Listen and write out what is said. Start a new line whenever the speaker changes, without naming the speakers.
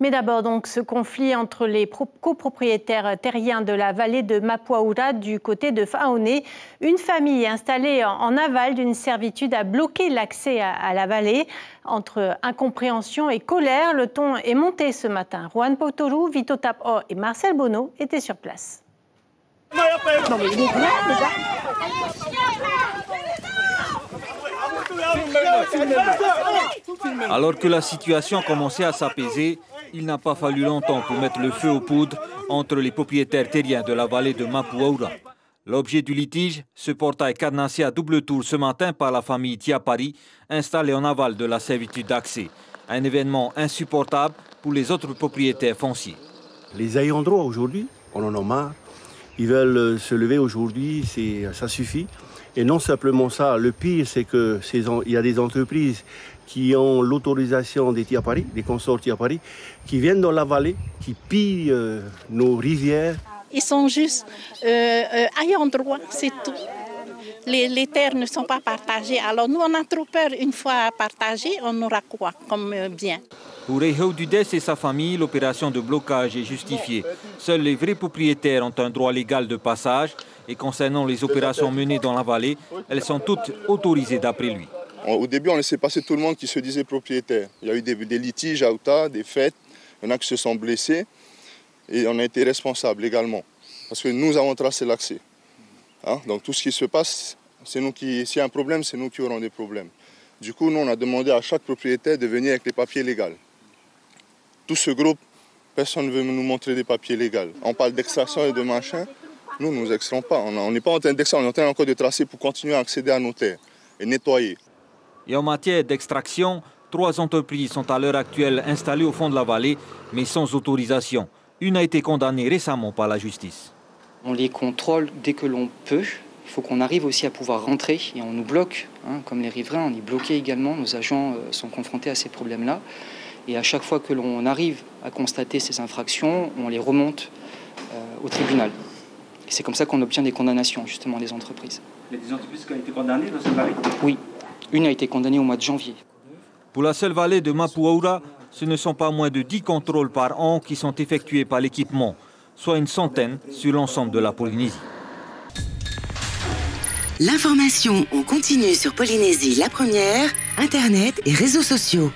Mais d'abord, donc, ce conflit entre les copropriétaires terriens de la vallée de Mapuaoura du côté de Faoné. Une famille installée en aval d'une servitude a bloqué l'accès à la vallée. Entre incompréhension et colère, le ton est monté ce matin. Juan Potoru, Vito Tap'o et Marcel Bono étaient sur place.
Non, mais il est grave, le gars.
Alors que la situation commençait à s'apaiser, il n'a pas fallu longtemps pour mettre le feu aux poudres entre les propriétaires terriens de la vallée de Mapuaoura. L'objet du litige, ce portail cadenassé à double tour ce matin par la famille Tiapari, installée en aval de la servitude d'accès. Un événement insupportable pour les autres propriétaires fonciers.
Les ayants droit aujourd'hui, on en a marre. Ils veulent se lever aujourd'hui, ça suffit. Et non simplement ça, le pire c'est qu'il y a des entreprises qui ont l'autorisation des Tiapari, des consorts Tiapari, qui viennent dans la vallée, qui pillent nos rivières.
Ils sont juste ayants droit, c'est tout. Les terres ne sont pas partagées. Alors nous, on a trop peur, une fois partagées, on aura quoi comme bien?
Pour Reiho Dudes et sa famille, l'opération de blocage est justifiée. Seuls les vrais propriétaires ont un droit légal de passage. Et concernant les opérations menées dans la vallée, elles sont toutes autorisées d'après lui.
Au début, on laissait passer tout le monde qui se disait propriétaire. Il y a eu des litiges à Outa, des fêtes, il y en a qui se sont blessés et on a été responsables légalement. Parce que nous avons tracé l'accès. Donc tout ce qui se passe, s'il y a un problème, c'est nous qui aurons des problèmes. Du coup, nous, on a demandé à chaque propriétaire de venir avec les papiers légaux. Tout ce groupe, personne ne veut nous montrer des papiers légaux. On parle d'extraction et de machin. Nous, nous n'extraitons pas. On n'est pas en train d'extraire, on est en train encore de tracer pour continuer à accéder à nos terres et nettoyer.
Et en matière d'extraction, 3 entreprises sont à l'heure actuelle installées au fond de la vallée, mais sans autorisation. Une a été condamnée récemment par la justice.
On les contrôle dès que l'on peut. Il faut qu'on arrive aussi à pouvoir rentrer et on nous bloque. Comme les riverains, on est bloqués également. Nos agents sont confrontés à ces problèmes-là. Et à chaque fois que l'on arrive à constater ces infractions, on les remonte au tribunal. Et c'est comme ça qu'on obtient des condamnations, justement, des entreprises.
Il y a des entreprises qui ont été condamnées dans cette vallée?
Oui. Une a été condamnée au mois de janvier.
Pour la seule vallée de Mapuaoura, ce ne sont pas moins de 10 contrôles par an qui sont effectués par l'équipement, soit une centaine sur l'ensemble de la Polynésie.
L'information en continu sur Polynésie la première, Internet et réseaux sociaux.